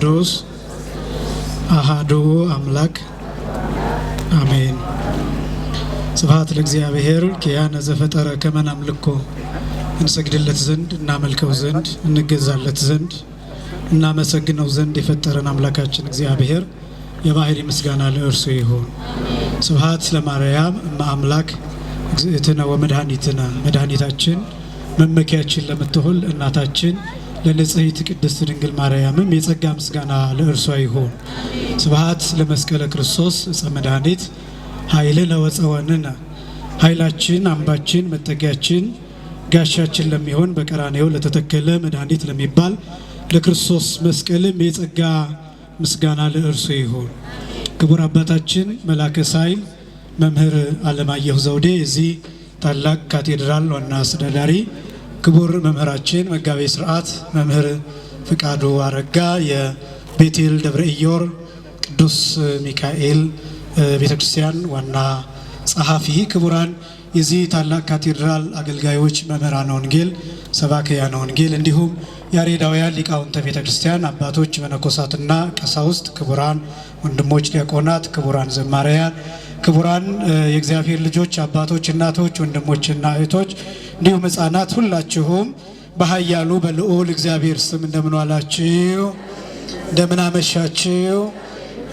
ቅዱስ አሐዱ አምላክ አሜን። ስብሐት ለእግዚአብሔር ኪያነ ዘፈጠረ ከመ ናምልኮ እንሰግድለት ዘንድ እናመልከው ዘንድ እንገዛለት ዘንድ እናመሰግነው ዘንድ የፈጠረን አምላካችን እግዚአብሔር የባህሪ ምስጋና ለእርሱ ይሁን። ስብሐት ለማርያም እመ አምላክ እግዝእትነ ወመድኃኒትነ መድኃኒታችን መመኪያችን ለምትሆን እናታችን ለንጽሕት ቅድስት ድንግል ማርያምም የጸጋ ምስጋና ለእርሷ ይሁን። ስብሐት ለመስቀለ ክርስቶስ ዕፀ መድኃኒት ኃይልነ ወፀወንነ ኃይላችን አምባችን መጠጊያችን ጋሻችን ለሚሆን በቀራንዮ ለተተከለ መድኃኒት ለሚባል ለክርስቶስ መስቀልም የጸጋ ምስጋና ለእርሱ ይሁን። ክቡር አባታችን መላከ ሳይል መምህር አለማየሁ ዘውዴ የዚህ ታላቅ ካቴድራል ዋና አስተዳዳሪ፣ ክቡር መምህራችን መጋቤ ሥርዓት መምህር ፍቃዱ አረጋ የቤቴል ደብረ ኢዮር ቅዱስ ሚካኤል ቤተክርስቲያን ዋና ጸሐፊ፣ ክቡራን የዚህ ታላቅ ካቴድራል አገልጋዮች፣ መምህራነ ወንጌል፣ ሰባክያነ ወንጌል እንዲሁም ያሬዳውያን ሊቃውንተ ቤተክርስቲያን አባቶች መነኮሳትና ቀሳውስት፣ ክቡራን ወንድሞች ዲያቆናት፣ ክቡራን ዘማሪያን፣ ክቡራን የእግዚአብሔር ልጆች አባቶች፣ እናቶች፣ ወንድሞችና እህቶች እንዲሁም ሕፃናት ሁላችሁም በኃያሉ በልዑል እግዚአብሔር ስም እንደምን ዋላችሁ? እንደምን አመሻችሁ?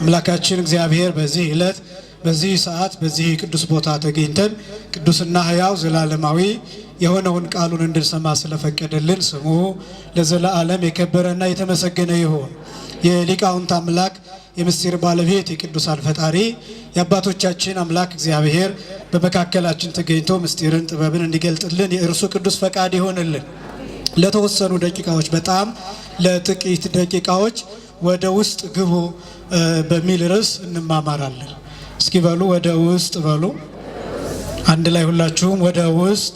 አምላካችን እግዚአብሔር በዚህ ዕለት በዚህ ሰዓት በዚህ ቅዱስ ቦታ ተገኝተን ቅዱስና ሕያው ዘላለማዊ የሆነውን ቃሉን እንድንሰማ ስለፈቀደልን ስሙ ለዘላለም የከበረና የተመሰገነ ይሁን። የሊቃውንት አምላክ የምስጢር ባለቤት የቅዱሳን ፈጣሪ የአባቶቻችን አምላክ እግዚአብሔር በመካከላችን ተገኝቶ ምስጢርን ጥበብን እንዲገልጥልን የእርሱ ቅዱስ ፈቃድ ይሆንልን። ለተወሰኑ ደቂቃዎች በጣም ለጥቂት ደቂቃዎች ወደ ውስጥ ግቡ በሚል ርዕስ እንማማራለን። እስኪ በሉ ወደ ውስጥ በሉ። አንድ ላይ ሁላችሁም ወደ ውስጥ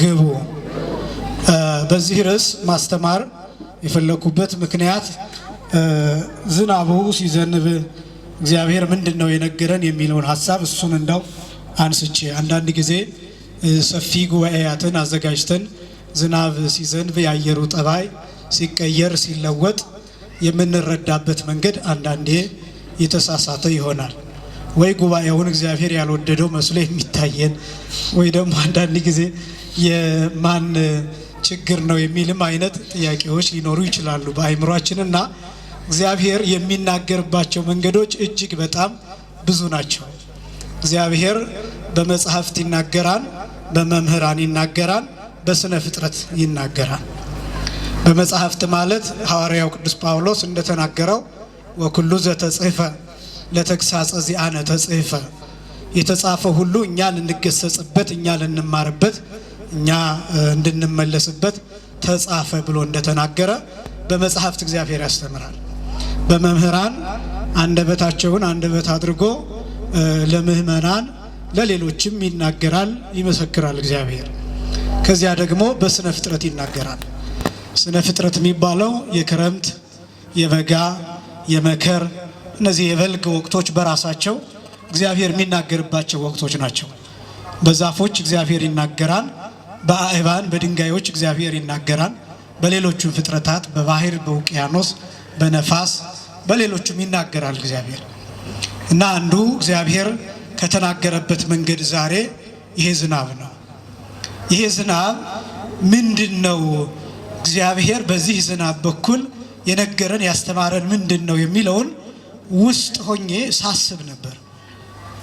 ግቡ። በዚህ ርዕስ ማስተማር የፈለኩበት ምክንያት ዝናቡ ሲዘንብ እግዚአብሔር ምንድን ነው የነገረን የሚለውን ሀሳብ እሱን እንዳው አንስቼ አንዳንድ ጊዜ ሰፊ ጉባኤያትን አዘጋጅተን ዝናብ ሲዘንብ የአየሩ ጠባይ ሲቀየር ሲለወጥ የምንረዳበት መንገድ አንዳንዴ የተሳሳተ ይሆናል። ወይ ጉባኤውን እግዚአብሔር ያልወደደው መስሎ የሚታየን ወይ ደግሞ አንዳንድ ጊዜ የማን ችግር ነው የሚልም አይነት ጥያቄዎች ሊኖሩ ይችላሉ በአእምሯችንና እግዚአብሔር የሚናገርባቸው መንገዶች እጅግ በጣም ብዙ ናቸው። እግዚአብሔር በመጽሐፍት ይናገራል፣ በመምህራን ይናገራል፣ በስነ ፍጥረት ይናገራል። በመጽሐፍት ማለት ሐዋርያው ቅዱስ ጳውሎስ እንደተናገረው ወኩሉ ዘተጽፈ ለተግሳጸ ዚአነ ተጽፈ የተጻፈ ሁሉ እኛ ልንገሰጽበት፣ እኛ ልንማርበት፣ እኛ እንድንመለስበት ተጻፈ ብሎ እንደተናገረ በመጽሐፍት እግዚአብሔር ያስተምራል። በመምህራን አንደበታቸውን አንደበት አድርጎ ለምእመናን ለሌሎችም ይናገራል፣ ይመሰክራል እግዚአብሔር። ከዚያ ደግሞ በስነ ፍጥረት ይናገራል። ስነ ፍጥረት የሚባለው የክረምት፣ የበጋ፣ የመከር እነዚህ የበልግ ወቅቶች በራሳቸው እግዚአብሔር የሚናገርባቸው ወቅቶች ናቸው። በዛፎች እግዚአብሔር ይናገራል፣ በአእባን በድንጋዮች እግዚአብሔር ይናገራል፣ በሌሎቹም ፍጥረታት በባህር በውቅያኖስ በነፋስ በሌሎቹም ይናገራል እግዚአብሔር። እና አንዱ እግዚአብሔር ከተናገረበት መንገድ ዛሬ ይሄ ዝናብ ነው። ይሄ ዝናብ ምንድን ነው? እግዚአብሔር በዚህ ዝናብ በኩል የነገረን ያስተማረን ምንድን ነው የሚለውን ውስጥ ሆኜ ሳስብ ነበር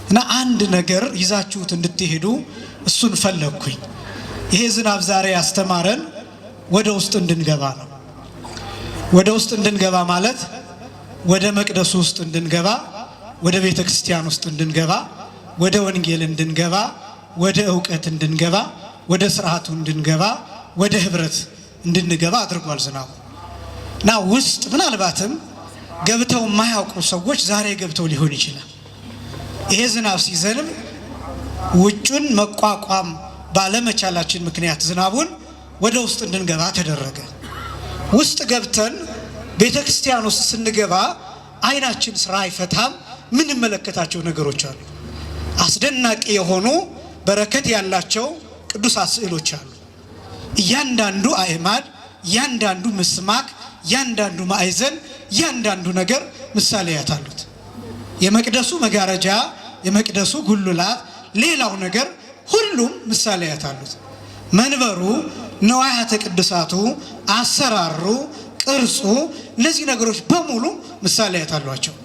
እና አንድ ነገር ይዛችሁት እንድትሄዱ እሱን ፈለግኩኝ። ይሄ ዝናብ ዛሬ ያስተማረን ወደ ውስጥ እንድንገባ ነው። ወደ ውስጥ እንድንገባ ማለት ወደ መቅደሱ ውስጥ እንድንገባ፣ ወደ ቤተ ክርስቲያን ውስጥ እንድንገባ፣ ወደ ወንጌል እንድንገባ፣ ወደ እውቀት እንድንገባ፣ ወደ ስርዓቱ እንድንገባ፣ ወደ ህብረት እንድንገባ አድርጓል ዝናቡ እና ውስጥ ምናልባትም ገብተው የማያውቁ ሰዎች ዛሬ ገብተው ሊሆን ይችላል። ይሄ ዝናብ ሲዘንብ ውጩን መቋቋም ባለመቻላችን ምክንያት ዝናቡን ወደ ውስጥ እንድንገባ ተደረገ። ውስጥ ገብተን ቤተ ክርስቲያን ውስጥ ስንገባ አይናችን ስራ አይፈታም። ምንመለከታቸው ነገሮች አሉ። አስደናቂ የሆኑ በረከት ያላቸው ቅዱሳት ስዕሎች አሉ። እያንዳንዱ አዕማድ፣ እያንዳንዱ ምስማክ፣ ያንዳንዱ ማዕዘን ያንዳንዱ ነገር ምሳሌያት አሉት። የመቅደሱ መጋረጃ፣ የመቅደሱ ጉልላት፣ ሌላው ነገር ሁሉም ምሳሌያት አሉት። መንበሩ፣ ነዋያተ ቅድሳቱ፣ አሰራሩ፣ ቅርጹ፣ እነዚህ ነገሮች በሙሉ ምሳሌያት አሏቸው።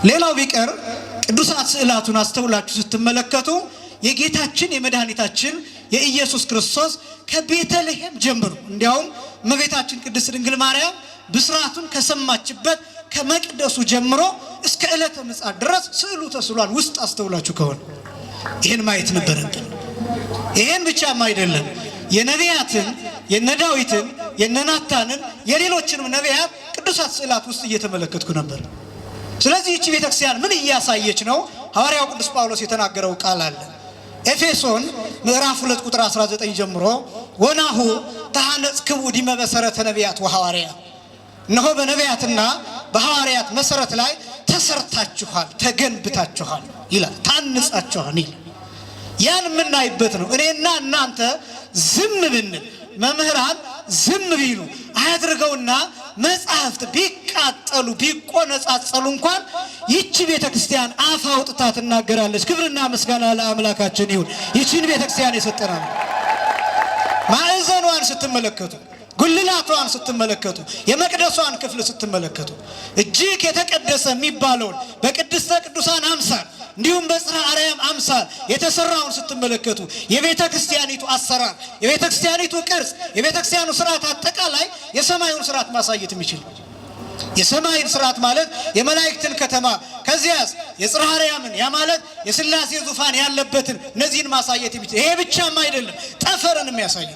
ሌላው ቢቀር ቅዱሳት ስዕላቱን አስተውላችሁ ስትመለከቱ የጌታችን የመድኃኒታችን የኢየሱስ ክርስቶስ ከቤተልሔም ጀምሮ እንዲያውም እመቤታችን ቅድስት ድንግል ማርያም ብስራቱን ከሰማችበት ከመቅደሱ ጀምሮ እስከ ዕለተ ምጽአት ድረስ ስዕሉ ተስሏል። ውስጥ አስተውላችሁ ከሆነ ይህን ማየት ነበረብን። ይህን ብቻም አይደለም፣ የነቢያትን የነዳዊትን የነናታንን የሌሎችንም ነቢያት ቅዱሳት ስዕላት ውስጥ እየተመለከትኩ ነበር። ስለዚህ እቺ ቤተክርስቲያን ምን እያሳየች ነው? ሐዋርያው ቅዱስ ጳውሎስ የተናገረው ቃል አለ። ኤፌሶን ምዕራፍ 2 ቁጥር 19 ጀምሮ ወናሁ ተሐነጽክሙ ዲመ መሰረተ ነቢያት ወሐዋርያት፣ እነሆ በነቢያትና በሐዋርያት መሰረት ላይ ተሰርታችኋል፣ ተገንብታችኋል ይላል። ታንጻችኋል ይላል። ያን የምናይበት ነው። እኔና እናንተ ዝም ብንል፣ መምህራን ዝም ቢሉ አያድርገውና መጻሕፍት ቢቃጠሉ ቢቆነጻጸሉ እንኳን ይቺ ቤተክርስቲያን አፍ አውጥታ ትናገራለች። ክብርና ምስጋና ለአምላካችን ይሁን። ይቺን ቤተክርስቲያን የሰጠናል። ማዕዘኗን ስትመለከቱ፣ ጉልላቷን ስትመለከቱ፣ የመቅደሷን ክፍል ስትመለከቱ እጅግ የተቀደሰ የሚባለውን በቅድስተ ቅዱሳን አምሳል እንዲሁም በጽርሐ አርያም አምሳል የተሰራውን ስትመለከቱ የቤተ ክርስቲያኒቱ አሰራር፣ የቤተ ክርስቲያኒቱ ቅርጽ፣ የቤተ ክርስቲያኑ ስርዓት አጠቃላይ የሰማዩን ስርዓት ማሳየት የሚችል የሰማይን ስርዓት ማለት የመላእክትን ከተማ ከዚያስ የጽርሐ አርያምን ያ ማለት የሥላሴ ዙፋን ያለበትን እነዚህን ማሳየት የሚችል ይሄ ብቻም አይደለም፣ ጠፈርን የሚያሳይ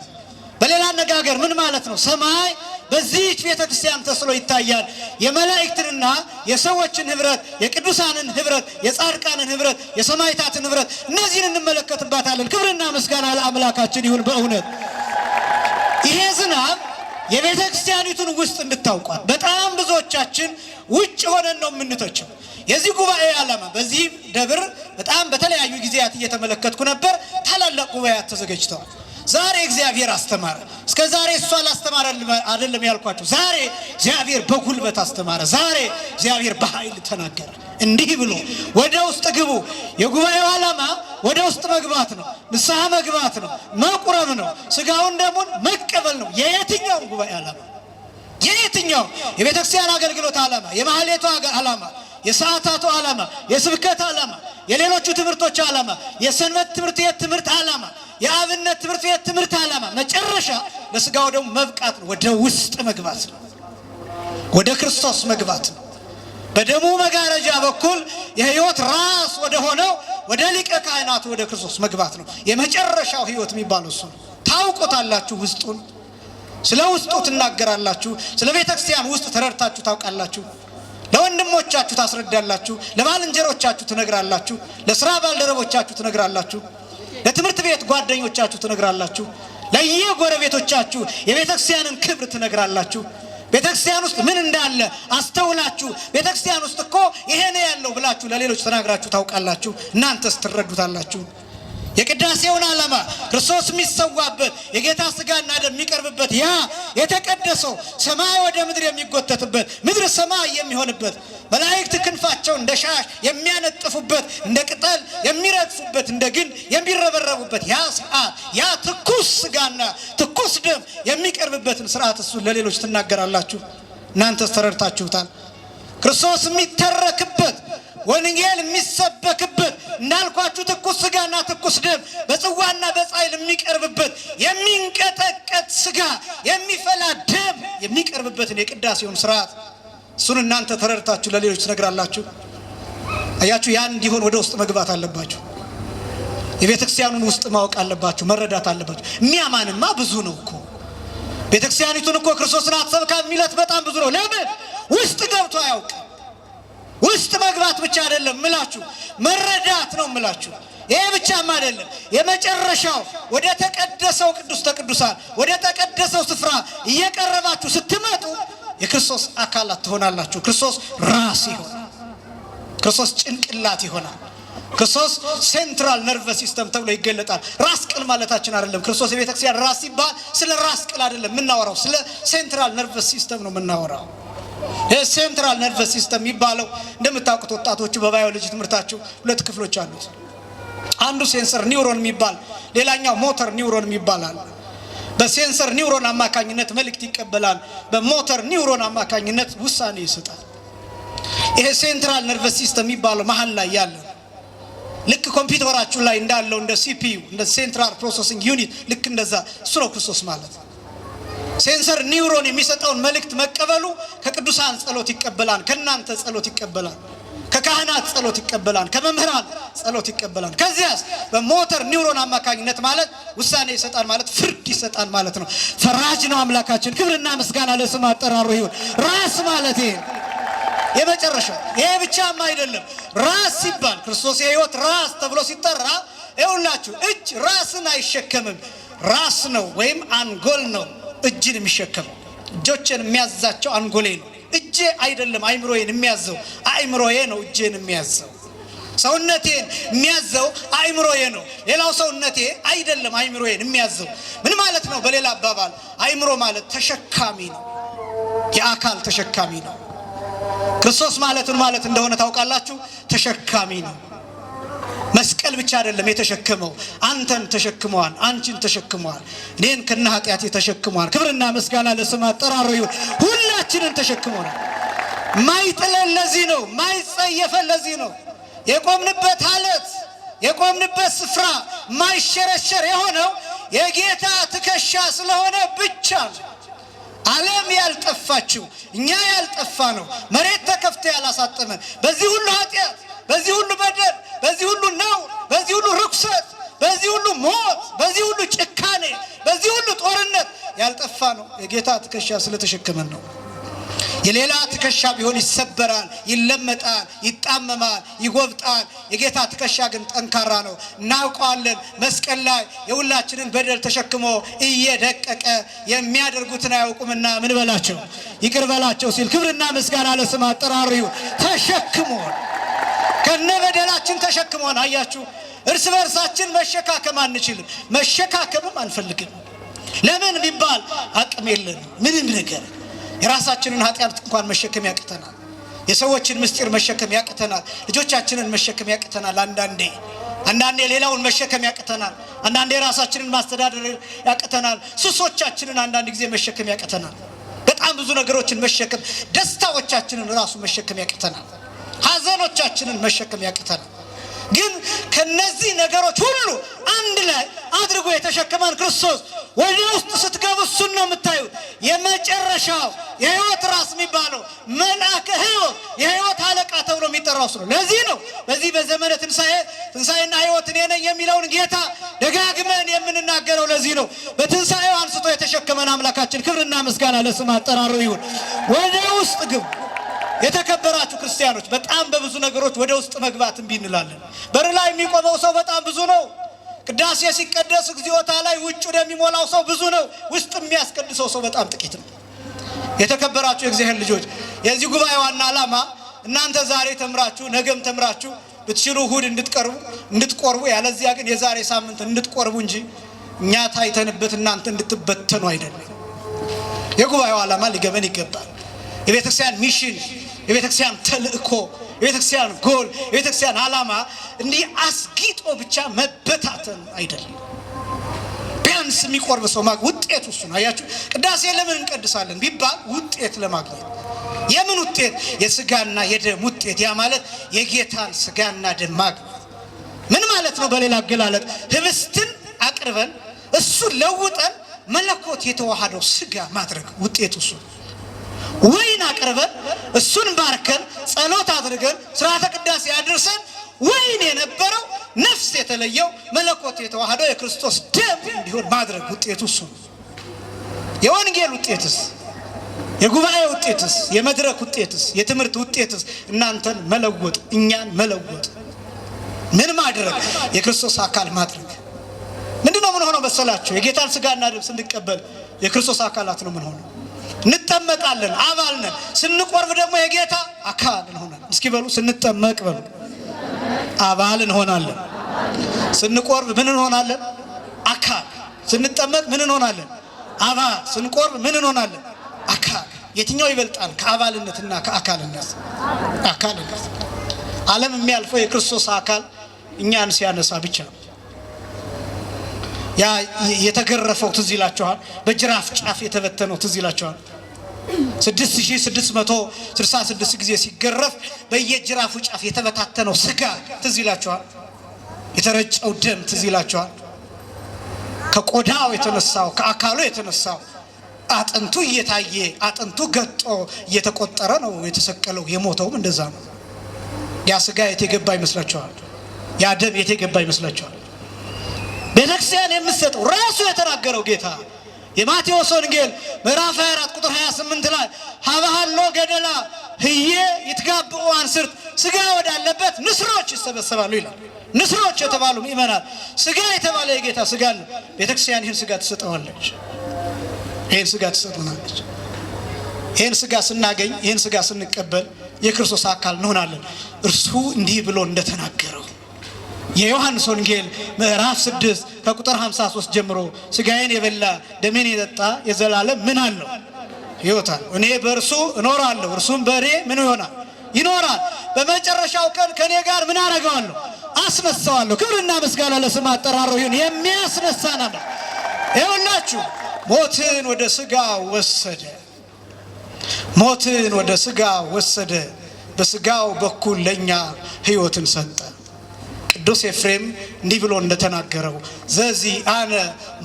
በሌላ አነጋገር ምን ማለት ነው? ሰማይ በዚህች ቤተክርስቲያን ተስሎ ይታያል። የመላእክትንና የሰዎችን ህብረት፣ የቅዱሳንን ህብረት፣ የጻድቃንን ህብረት፣ የሰማዕታትን ህብረት እነዚህን እንመለከትባታለን። ክብርና ምስጋና ለአምላካችን ይሁን። በእውነት ይሄ ዝናብ የቤተክርስቲያኒቱን ውስጥ እንድታውቋት በጣም ብዙዎቻችን ውጭ ሆነን ነው የምንተቸው። የዚህ ጉባኤ ዓላማ በዚህ ደብር በጣም በተለያዩ ጊዜያት እየተመለከትኩ ነበር። ታላላቅ ጉባኤያት ተዘጋጅተዋል። ዛሬ እግዚአብሔር አስተማረ። እስከ ዛሬ እሷ አላስተማረ አይደለም ያልኳችሁ። ዛሬ እግዚአብሔር በጉልበት አስተማረ። ዛሬ እግዚአብሔር በኃይል ተናገረ። እንዲህ ብሎ ወደ ውስጥ ግቡ። የጉባኤው ዓላማ ወደ ውስጥ መግባት ነው፣ ንስሐ መግባት ነው፣ መቁረብ ነው፣ ስጋውን ደሙን መቀበል ነው። የየትኛው ጉባኤ ዓላማ፣ የየትኛው የቤተክርስቲያን አገልግሎት ዓላማ፣ የማህሌቱ ዓላማ፣ የሰዓታቱ ዓላማ፣ የስብከት ዓላማ፣ የሌሎቹ ትምህርቶች ዓላማ፣ የሰንበት ትምህርት ቤት ትምህርት ዓላማ፣ የአብነት ትምህርት ቤት ትምህርት ዓላማ መጨረሻ ለስጋው ደግሞ መብቃት ነው። ወደ ውስጥ መግባት ነው፣ ወደ ክርስቶስ መግባት ነው። በደሙ መጋረጃ በኩል የሕይወት ራስ ወደ ሆነው ወደ ሊቀ ካህናቱ ወደ ክርስቶስ መግባት ነው። የመጨረሻው ሕይወት የሚባለው እሱ ነው። ታውቁታላችሁ። ውስጡን ስለ ውስጡ ትናገራላችሁ። ስለ ቤተክርስቲያን ውስጥ ተረድታችሁ ታውቃላችሁ። ለወንድሞቻችሁ ታስረዳላችሁ። ለባልንጀሮቻችሁ ትነግራላችሁ። ለሥራ ባልደረቦቻችሁ ትነግራላችሁ። ለትምህርት ቤት ጓደኞቻችሁ ትነግራላችሁ። ለየጎረቤቶቻችሁ የቤተክርስቲያንን ክብር ትነግራላችሁ። ቤተክርስቲያን ውስጥ ምን እንዳለ አስተውላችሁ ቤተክርስቲያን ውስጥ እኮ ይሄ ነው ያለው ብላችሁ ለሌሎች ተናግራችሁ ታውቃላችሁ። እናንተስ ትረዱታላችሁ። የቅዳሴውን ዓላማ ክርስቶስ የሚሰዋበት የጌታ ስጋና ደም የሚቀርብበት ያ የተቀደሰው ሰማይ ወደ ምድር የሚጎተትበት ምድር ሰማይ የሚሆንበት መላእክት ክንፋቸው እንደ ሻሽ የሚያነጥፉበት እንደ ቅጠል የሚረግፉበት እንደ ግንድ የሚረበረቡበት ያ ሰዓት ያ ትኩስ ስጋና ትኩስ ደም የሚቀርብበትን ስርዓት እሱን ለሌሎች ትናገራላችሁ። እናንተስ ተረድታችሁታል። ክርስቶስ የሚተረክበት ወንጌል የሚሰበክበት እንዳልኳችሁ ትኩስ ስጋና ትኩስ ደም በጽዋና በጻይል የሚቀርብበት የሚንቀጠቀጥ ስጋ የሚፈላ ደም የሚቀርብበትን የቅዳሴውን ስርዓት እሱን እናንተ ተረድታችሁ ለሌሎች ትነግራላችሁ። አያችሁ፣ ያን እንዲሆን ወደ ውስጥ መግባት አለባችሁ። የቤተክርስቲያኑን ውስጥ ማወቅ አለባችሁ፣ መረዳት አለባችሁ። የሚያማንማ ብዙ ነው እኮ ቤተክርስቲያኒቱን እኮ ክርስቶስን አትሰብካ የሚለት በጣም ብዙ ነው። ለምን? ውስጥ ገብቶ አያውቅም። ውስጥ መግባት ብቻ አይደለም ምላችሁ፣ መረዳት ነው ምላችሁ። ይሄ ብቻም አይደለም። የመጨረሻው ወደ ተቀደሰው ቅዱስ ተቅዱሳን ወደ ተቀደሰው ስፍራ እየቀረባችሁ ስትመጡ የክርስቶስ አካላት ትሆናላችሁ። ክርስቶስ ራስ ይሆናል። ክርስቶስ ጭንቅላት ይሆናል። ክርስቶስ ሴንትራል ነርቨስ ሲስተም ተብሎ ይገለጣል። ራስ ቅል ማለታችን አይደለም። ክርስቶስ የቤተክርስቲያን ራስ ሲባል ስለ ራስ ቅል አይደለም የምናወራው፣ ስለ ሴንትራል ነርቨስ ሲስተም ነው የምናወራው። የሴንትራል ነርቨስ ሲስተም የሚባለው እንደምታውቁት ወጣቶቹ በባዮሎጂ ትምህርታቸው ሁለት ክፍሎች አሉት። አንዱ ሴንሰር ኒውሮን የሚባል ሌላኛው ሞተር ኒውሮን የሚባላል። በሴንሰር ኒውሮን አማካኝነት መልእክት ይቀበላል፣ በሞተር ኒውሮን አማካኝነት ውሳኔ ይሰጣል። ይሄ ሴንትራል ነርቨስ ሲስተም የሚባለው መሃል ላይ ያለ ልክ ኮምፒውተራችሁ ላይ እንዳለው እንደ ሲፒዩ እንደ ሴንትራል ፕሮሰሲንግ ዩኒት ልክ እንደዛ እሱ ነው ክርስቶስ ማለት። ሴንሰር ኒውሮን የሚሰጠውን መልእክት መቀበሉ ከቅዱሳን ጸሎት ይቀበላል፣ ከናንተ ጸሎት ይቀበላል፣ ከካህናት ጸሎት ይቀበላል፣ ከመምህራን ጸሎት ይቀበላል። ከዚያስ በሞተር ኒውሮን አማካኝነት ማለት ውሳኔ ይሰጣል ማለት ፍርድ ይሰጣል ማለት ነው። ፈራጅ ነው አምላካችን። ክብርና ምስጋና ለስሙ አጠራሩ ይሁን። ራስ ማለት ይሄ የመጨረሻው ይሄ ብቻም አይደለም። ራስ ሲባል ክርስቶስ የሕይወት ራስ ተብሎ ሲጠራ ይኸውላችሁ እጅ ራስን አይሸከምም። ራስ ነው ወይም አንጎል ነው እጅን የሚሸከም። እጆችን የሚያዛቸው አንጎሌ ነው፣ እጄ አይደለም አይምሮዬን የሚያዘው። አይምሮዬ ነው እጄን የሚያዘው። ሰውነቴን የሚያዘው አይምሮዬ ነው፣ ሌላው ሰውነቴ አይደለም አይምሮዬን የሚያዘው። ምን ማለት ነው? በሌላ አባባል አይምሮ ማለት ተሸካሚ ነው፣ የአካል ተሸካሚ ነው። ክርስቶስ ማለት እንደሆነ ታውቃላችሁ? ተሸካሚ ነው። መስቀል ብቻ አይደለም የተሸከመው፣ አንተን ተሸክመዋል፣ አንቺን ተሸክመዋል፣ እኔን ከነ ኃጢአቴ ተሸክመዋል። ክብርና ምስጋና ለስሙ አጠራሩ ይሁን። ሁላችንን ተሸክመዋል። ማይጥለን ለዚህ ነው፣ ማይጸየፈን ለዚህ ነው። የቆምንበት አለት የቆምንበት ስፍራ ማይሸረሸር የሆነው የጌታ ትከሻ ስለሆነ ብቻ ነው። ዓለም ያልጠፋችው እኛ ያልጠፋ ነው። መሬት ተከፍቶ ያላሳጠመን በዚህ ሁሉ ኃጢአት፣ በዚህ ሁሉ በደል፣ በዚህ ሁሉ ነውር፣ በዚህ ሁሉ ርኩሰት፣ በዚህ ሁሉ ሞት፣ በዚህ ሁሉ ጭካኔ፣ በዚህ ሁሉ ጦርነት ያልጠፋ ነው። የጌታ ትከሻ ስለተሸከመን ነው። የሌላ ትከሻ ቢሆን ይሰበራል፣ ይለመጣል፣ ይጣመማል፣ ይጎብጣል። የጌታ ትከሻ ግን ጠንካራ ነው። እናውቀዋለን። መስቀል ላይ የሁላችንን በደል ተሸክሞ እየደቀቀ የሚያደርጉትን አያውቁምና ምን በላቸው ይቅር በላቸው ሲል ክብርና ምስጋና ለስሙ አጠራሩ ይሁን። ተሸክሞን ከነ በደላችን ተሸክሞን። አያችሁ፣ እርስ በርሳችን መሸካከም አንችልም፣ መሸካከምም አንፈልግም። ለምን ቢባል አቅም የለንም ምንም ነገር። የራሳችንን ኃጢአት እንኳን መሸከም ያቅተናል። የሰዎችን ምስጢር መሸከም ያቅተናል። ልጆቻችንን መሸከም ያቅተናል። አንዳንዴ ሌላውን መሸከም ያቅተናል። አንዳንዴ ራሳችንን ማስተዳደር ያቅተናል። ሱሶቻችንን አንዳንድ ጊዜ መሸከም ያቅተናል። በጣም ብዙ ነገሮችን መሸከም፣ ደስታዎቻችንን ራሱ መሸከም ያቅተናል። ሐዘኖቻችንን መሸከም ያቅተናል። ግን ከነዚህ ነገሮች ሁሉ አንድ ላይ አድርጎ የተሸከመን ክርስቶስ ወደ ውስጥ ስትገቡ እሱን ነው የምታዩት። የመጨረሻው የሕይወት ራስ የሚባለው መልአከ ሕይወት የሕይወት አለቃ ተብሎ የሚጠራው እሱ ነው። ለዚህ ነው በዚህ በዘመነ ትንሣኤና ሕይወት እኔ ነኝ የሚለውን ጌታ ደጋግመን የምንናገረው። ለዚህ ነው በትንሣኤው አንስቶ የተሸከመን አምላካችን። ክብርና ምስጋና ለስሙ አጠራሩ ይሁን። ወደ ውስጥ ግቡ። የተከበራችሁ ክርስቲያኖች፣ በጣም በብዙ ነገሮች ወደ ውስጥ መግባት እምቢ እንላለን። በር ላይ የሚቆመው ሰው በጣም ብዙ ነው። ቅዳሴ ሲቀደስ እግዚኦታ ላይ ውጭ ወደሚሞላው ሰው ብዙ ነው። ውስጥ የሚያስቀድሰው ሰው በጣም ጥቂት ነው። የተከበራችሁ የእግዚአብሔር ልጆች፣ የዚህ ጉባኤ ዋና ዓላማ እናንተ ዛሬ ተምራችሁ ነገም ተምራችሁ ብትችሉ እሑድ እንድትቆርቡ፣ ያለዚያ ግን የዛሬ ሳምንት እንድትቆርቡ እንጂ እኛ ታይተንበት እናንተ እንድትበተኑ አይደለም። የጉባኤው ዓላማ ሊገበን ይገባል። የቤተክርስቲያን ሚሽን፣ የቤተክርስቲያን ተልእኮ፣ የቤተክርስቲያን ጎል፣ የቤተክርስቲያን ዓላማ እንዲህ አስጊጦ ብቻ መበታተን አይደለም። ቢያንስ የሚቆርብ ሰው ውጤቱ እሱ ነው። አያችሁ፣ ቅዳሴ ለምን እንቀድሳለን ቢባል ውጤት ለማግኘት። የምን ውጤት? የስጋና የደም ውጤት። ያ ማለት የጌታን ስጋና ደም ማግኘት። ምን ማለት ነው? በሌላ አገላለጥ ህብስትን አቅርበን እሱን ለውጠን መለኮት የተዋሃደው ስጋ ማድረግ ውጤቱ እሱ። ወይን አቅርበን እሱን ባርከን ጸሎት አድርገን ስርዓተ ቅዳሴ አድርሰን ወይን የነበረው ነፍስ የተለየው መለኮት የተዋሃደው የክርስቶስ ደም እንዲሆን ማድረግ ውጤቱ እሱ። የወንጌል ውጤትስ? የጉባኤ ውጤትስ? የመድረክ ውጤትስ? የትምህርት ውጤትስ? እናንተን መለወጥ፣ እኛን መለወጥ። ምን ማድረግ? የክርስቶስ አካል ማድረግ። ምንድነው ምን ሆነው መሰላችሁ? የጌታን ስጋና ደም ስንቀበል የክርስቶስ አካላት ነው ምን ሆነው እንጠመቃለን፣ አባል ነን። ስንቆርብ ደግሞ የጌታ አካል እንሆናለን። እስኪ በሉ ስንጠመቅ በሉ አባል እንሆናለን። ስንቆርብ ምን እንሆናለን? አካል። ስንጠመቅ ምን እንሆናለን? አባል። ስንቆርብ ምን እንሆናለን? አካል። የትኛው ይበልጣል ከአባልነትና ከአካልነት? አካልነት። ዓለም የሚያልፈው የክርስቶስ አካል እኛን ሲያነሳ ብቻ ነው። ያ የተገረፈው ትዝ ይላችኋል። በጅራፍ ጫፍ የተበተነው ትዝ ይላችኋል። 6666 ጊዜ ሲገረፍ በየጅራፉ ጫፍ የተበታተነው ስጋ ትዝ ይላችኋል። የተረጨው ደም ትዝ ይላችኋል። ከቆዳው የተነሳው ከአካሉ የተነሳው አጥንቱ እየታየ አጥንቱ ገጦ እየተቆጠረ ነው የተሰቀለው። የሞተውም እንደዛ ነው። ያ ስጋ የገባ ይመስላችኋል? ያ ደም የገባ ይመስላችኋል? ቤተክርስቲያን የምትሰጠው ራሱ የተናገረው ጌታ የማቴዎስ ወንጌል ምዕራፍ 24 ቁጥር 28 ላይ ሀበሃሎ ገደላ ህዬ ይትጋብኡ አንስርት፣ ስጋ ወዳለበት ንስሮች ይሰበሰባሉ ይላል። ንስሮች የተባሉ ምእመናን ስጋ የተባለ የጌታ ስጋ ነው። ቤተክርስቲያን ይህን ስጋ ትሰጠዋለች። ይህን ስጋ ትሰጠናለች። ይህን ስጋ ስናገኝ ይህን ስጋ ስንቀበል የክርስቶስ አካል እንሆናለን። እርሱ እንዲህ ብሎ እንደተናገረው የዮሐንስ ወንጌል ምዕራፍ 6 ከቁጥር 53 ጀምሮ ስጋዬን የበላ ደሜን የጠጣ የዘላለም ምን አለው? ሕይወት አለው። እኔ በእርሱ እኖራለሁ፣ እርሱም በእኔ ምን ይሆናል? ይኖራል። በመጨረሻው ቀን ከኔ ጋር ምን አደርገዋለሁ? አስነሳዋለሁ። ክብርና ምስጋና ለስም አጠራሩ ይሁን። የሚያስነሳን አለ። ይኸውላችሁ ሞትን ወደ ስጋ ወሰደ። ሞትን ወደ ስጋ ወሰደ። በስጋው በኩል ለኛ ሕይወትን ሰጠ። ቅዱስ ኤፍሬም እንዲህ ብሎ እንደተናገረው ዘዚ አነ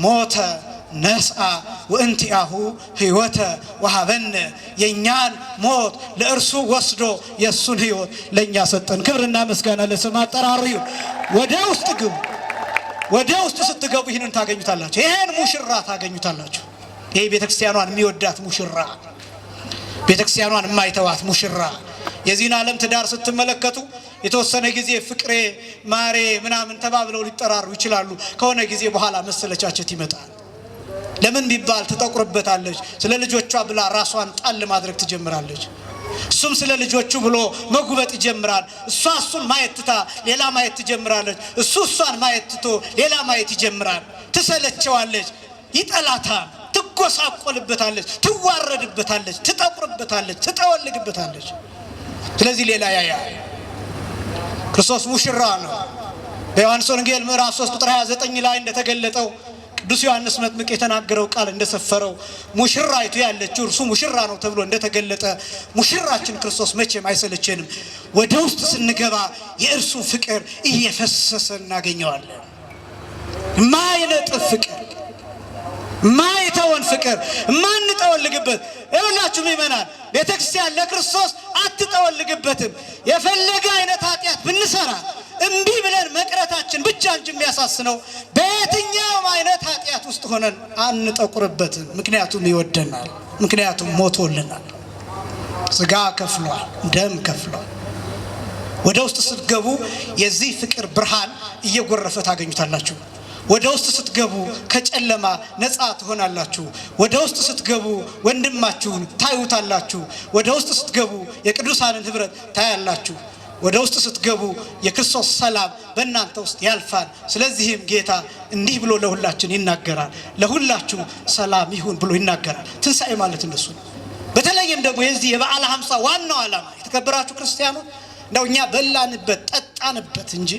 ሞተ ነስአ ወእንቲአሁ ሕይወተ ወሀበነ፣ የኛን ሞት ለእርሱ ወስዶ የሱን ሕይወት ለኛ ሰጠን። ክብርና ምስጋና ለስም አጠራሩ ይሁን። ወደ ውስጥ ግቡ። ወደ ውስጥ ስትገቡ ይህንን ታገኙታላችሁ። ይሄን ሙሽራ ታገኙታላችሁ። ይሄ ቤተክርስቲያኗን የሚወዳት ሙሽራ፣ ቤተክርስቲያኗን የማይተዋት ሙሽራ። የዚህን ዓለም ትዳር ስትመለከቱ የተወሰነ ጊዜ ፍቅሬ ማሬ ምናምን ተባብለው ሊጠራሩ ይችላሉ። ከሆነ ጊዜ በኋላ መሰለቻቸት ይመጣል። ለምን ቢባል ትጠቁርበታለች። ስለ ልጆቿ ብላ ራሷን ጣል ማድረግ ትጀምራለች። እሱም ስለ ልጆቹ ብሎ መጉበጥ ይጀምራል። እሷ እሱን ማየት ትታ ሌላ ማየት ትጀምራለች። እሱ እሷን ማየት ትቶ ሌላ ማየት ይጀምራል። ትሰለቸዋለች፣ ይጠላታል፣ ትጎሳቆልበታለች፣ ትዋረድበታለች፣ ትጠቁርበታለች፣ ትጠወልግበታለች። ስለዚህ ሌላ ያያ ክርስቶስ ሙሽራ ነው። በዮሐንስ ወንጌል ምዕራፍ 3 ቁጥር 29 ላይ እንደተገለጠው ቅዱስ ዮሐንስ መጥምቅ የተናገረው ቃል እንደሰፈረው ሙሽራይቱ ያለችው እርሱ ሙሽራ ነው ተብሎ እንደተገለጠ ሙሽራችን ክርስቶስ መቼም አይሰለቸንም። ወደ ውስጥ ስንገባ የእርሱ ፍቅር እየፈሰሰ እናገኘዋለን። ማይነጥፍ ፍቅር፣ ማይተወን ፍቅር፣ ማንጠወልግበት። ይኸውላችሁ ምእመናን ቤተክርስቲያን ለክርስቶስ አትጠወልግበትም። የፈለገ አይነት ኃጢአት ብንሰራ እምቢ ብለን መቅረታችን ብቻ እንጂ የሚያሳስነው በየትኛውም አይነት ኃጢአት ውስጥ ሆነን አንጠቁርበትም። ምክንያቱም ይወደናል፣ ምክንያቱም ሞቶልናል፣ ስጋ ከፍሏል፣ ደም ከፍሏል። ወደ ውስጥ ስትገቡ የዚህ ፍቅር ብርሃን እየጎረፈ ታገኙታላችሁ። ወደ ውስጥ ስትገቡ ከጨለማ ነፃ ትሆናላችሁ። ወደ ውስጥ ስትገቡ ወንድማችሁን ታዩታላችሁ። ወደ ውስጥ ስትገቡ የቅዱሳንን ህብረት ታያላችሁ። ወደ ውስጥ ስትገቡ የክርስቶስ ሰላም በእናንተ ውስጥ ያልፋል። ስለዚህም ጌታ እንዲህ ብሎ ለሁላችን ይናገራል። ለሁላችሁ ሰላም ይሁን ብሎ ይናገራል። ትንሣኤ ማለት እንደሱ ነው። በተለይም ደግሞ የዚህ የበዓለ ሃምሳ ዋናው ዓላማ የተከበራችሁ ክርስቲያኖች እንደው እኛ በላንበት ጠጣንበት እንጂ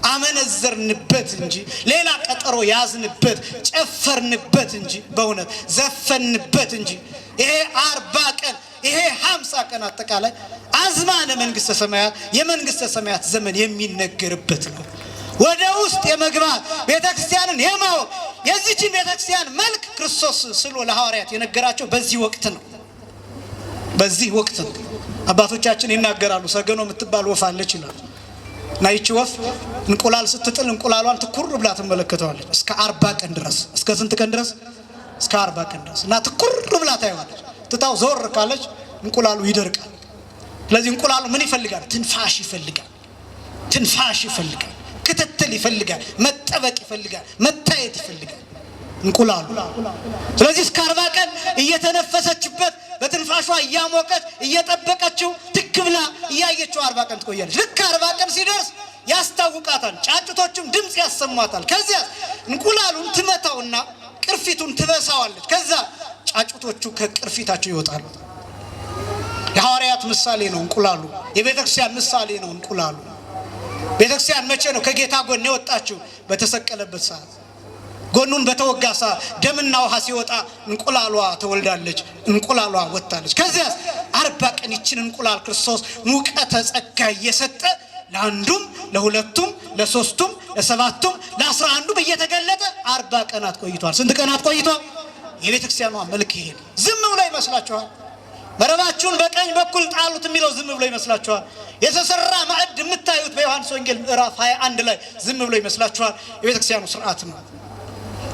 አመነዘርንበት እንጂ ሌላ ቀጠሮ ያዝንበት ጨፈርንበት እንጂ በእውነት ዘፈንበት እንጂ ይሄ 40 ቀን ይሄ 50 ቀን አጠቃላይ አዝማነ መንግስተ ሰማያት የመንግስተ ሰማያት ዘመን የሚነገርበት ነው። ወደ ውስጥ የመግባት ቤተክርስቲያንን የማወቅ የዚህችን ቤተክርስቲያን መልክ ክርስቶስ ስሎ ለሐዋርያት የነገራቸው በዚህ ወቅት ነው። በዚህ ወቅት ነው። አባቶቻችን ይናገራሉ። ሰገኖ የምትባል ወፍ አለች ይላሉ። እና ይቺ ወፍ እንቁላል ስትጥል እንቁላሏን ትኩር ብላ ትመለከተዋለች እስከ 40 ቀን ድረስ። እስከ ስንት ቀን ድረስ? እስከ 40 ቀን ድረስ። እና ትኩር ብላ ታየዋለች። ትታው ዞር ካለች እንቁላሉ ይደርቃል። ስለዚህ እንቁላሉ ምን ይፈልጋል? ትንፋሽ ይፈልጋል። ትንፋሽ ይፈልጋል። ክትትል ይፈልጋል። መጠበቅ ይፈልጋል። መታየት ይፈልጋል እንቁላሉ። ስለዚህ እስከ 40 ቀን እየተነፈሰችበት በትንፋሿ እያሞቀች እየጠበቀችው ትክ ብላ እያየችው 40 ቀን ትቆያለች። ልክ 40 ቀን ሲደርስ ያስታውቃታል። ጫጩቶቹም ድምፅ ያሰሟታል። ከዚያ እንቁላሉን ትመታውና ቅርፊቱን ትበሳዋለች። ከዛ ጫጩቶቹ ከቅርፊታቸው ይወጣሉ። የሐዋርያት ምሳሌ ነው እንቁላሉ። የቤተክርስቲያን ምሳሌ ነው እንቁላሉ። ቤተክርስቲያን መቼ ነው ከጌታ ጎን የወጣችው? በተሰቀለበት ሰዓት፣ ጎኑን በተወጋ ሰዓት ደምና ውሃ ሲወጣ እንቁላሏ ተወልዳለች፣ እንቁላሏ ወጣለች። ከዚያስ 40 ቀን ይችን እንቁላል ክርስቶስ ሙቀተ ጸጋ እየሰጠ ለአንዱም ለሁለቱም ለሶስቱም ለሰባቱም ለ11ዱም እየተገለጠ 40 ቀናት ቆይቷል። ስንት ቀናት ቆይቷል? የቤተክርስቲያኗ መልክ ይሄ ዝም ብሎ ይመስላችኋል? መረባችሁን በቀኝ በኩል ጣሉት የሚለው ዝም ብሎ ይመስላችኋል? የተሰራ ማዕድ የምታዩት በዮሐንስ ወንጌል ምዕራፍ 21 ላይ ዝም ብሎ ይመስላችኋል? የቤተክርስቲያኑ ስርዓት ነው።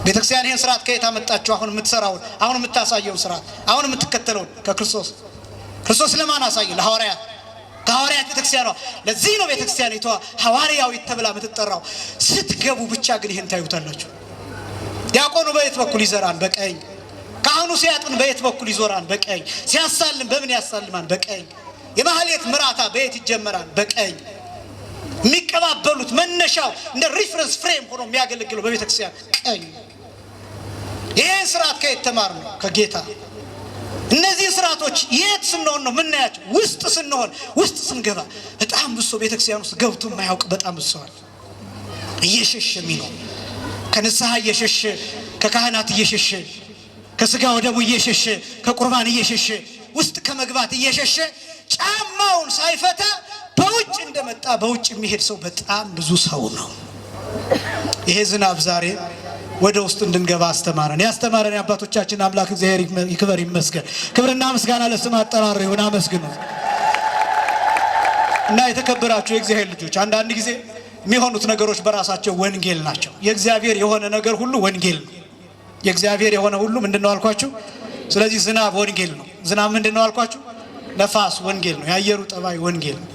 ቤተክርስቲያን ይሄን ስርዓት ከየት አመጣችሁ? አሁን የምትሰራውን፣ አሁን የምታሳየውን ስርዓት፣ አሁን የምትከተለውን ከክርስቶስ። ክርስቶስ ለማን አሳየ? ለሐዋርያት። ከሐዋርያት ቤተክርስቲያኗ። ለዚህ ነው ቤተክርስቲያኒቷ ሐዋርያዊት ተብላ የምትጠራው። ስትገቡ ብቻ ግን ይሄን ታዩታላችሁ። ዲያቆኑ በየት በኩል ይዘራን? በቀኝ። ካህኑ ሲያጥን በየት በኩል ይዞራን? በቀኝ። ሲያሳልም በምን ያሳልማን? በቀኝ። የማህሌት ምራታ በየት ይጀመራል? በቀኝ። የሚቀባበሉት መነሻው እንደ ሪፈረንስ ፍሬም ሆኖ የሚያገለግለው በቤተክርስቲያን ቀኝ። ይሄን ስርዓት ከየት ተማርነው? ከጌታ። እነዚህ ስርዓቶች የት ስንሆን ነው የምናያቸው? ውስጥ ስንሆን፣ ውስጥ ስንገባ በጣም ብዙ ሰው ቤተክርስቲያን ውስጥ ገብቶ የማያውቅ በጣም ብዙ ሰው አለ። እየሸሸ የሚኖር ከንስሐ እየሸሸ፣ ከካህናት እየሸሸ፣ ከስጋ ወደሙ እየሸሸ፣ ከቁርባን እየሸሸ፣ ውስጥ ከመግባት እየሸሸ ጫማውን ሳይፈታ በውጭ እንደመጣ በውጭ የሚሄድ ሰው በጣም ብዙ ሰው ነው። ይሄ ዝናብ ዛሬ ወደ ውስጥ እንድንገባ አስተማረን። ያስተማረን የአባቶቻችን አምላክ እግዚአብሔር ይክበር ይመስገን። ክብርና ምስጋና ለስም አጠራር ይሁን። አመስግኑት። እና የተከበራችሁ የእግዚአብሔር ልጆች አንዳንድ ጊዜ የሚሆኑት ነገሮች በራሳቸው ወንጌል ናቸው። የእግዚአብሔር የሆነ ነገር ሁሉ ወንጌል ነው። የእግዚአብሔር የሆነ ሁሉ ምንድነው አልኳችሁ? ስለዚህ ዝናብ ወንጌል ነው። ዝናብ ምንድነው አልኳችሁ? ነፋስ ወንጌል ነው። የአየሩ ጠባይ ወንጌል ነው።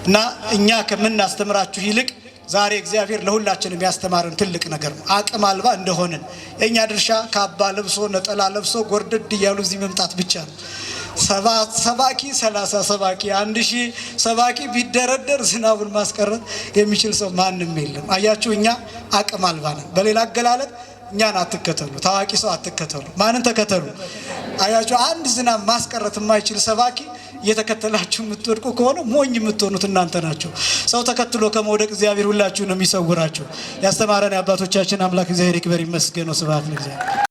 እና እኛ ከምናስተምራችሁ ይልቅ ዛሬ እግዚአብሔር ለሁላችንም ያስተማረን ትልቅ ነገር ነው። አቅም አልባ እንደሆንን የኛ ድርሻ ካባ ለብሶ ነጠላ ለብሶ ጎርደድ እያሉ እዚህ መምጣት ብቻ ነው። ሰባኪ 30 ሰባኪ 1000 ሰባኪ ቢደረደር ዝናቡን ማስቀረት የሚችል ሰው ማንም የለም። አያችሁ፣ እኛ አቅም አልባ ነን። በሌላ አገላለጥ እኛን አትከተሉ፣ ታዋቂ ሰው አትከተሉ። ማንን ተከተሉ? አያችሁ፣ አንድ ዝናብ ማስቀረት የማይችል ሰባኪ እየተከተላችሁ የምትወድቁ ከሆነ ሞኝ የምትሆኑት እናንተ ናቸው። ሰው ተከትሎ ከመውደቅ እግዚአብሔር ሁላችሁንም ይሰውራችሁ። ያስተማረን የአባቶቻችን አምላክ እግዚአብሔር ይክበር ይመስገን። ስብሐት ለእግዚአብሔር።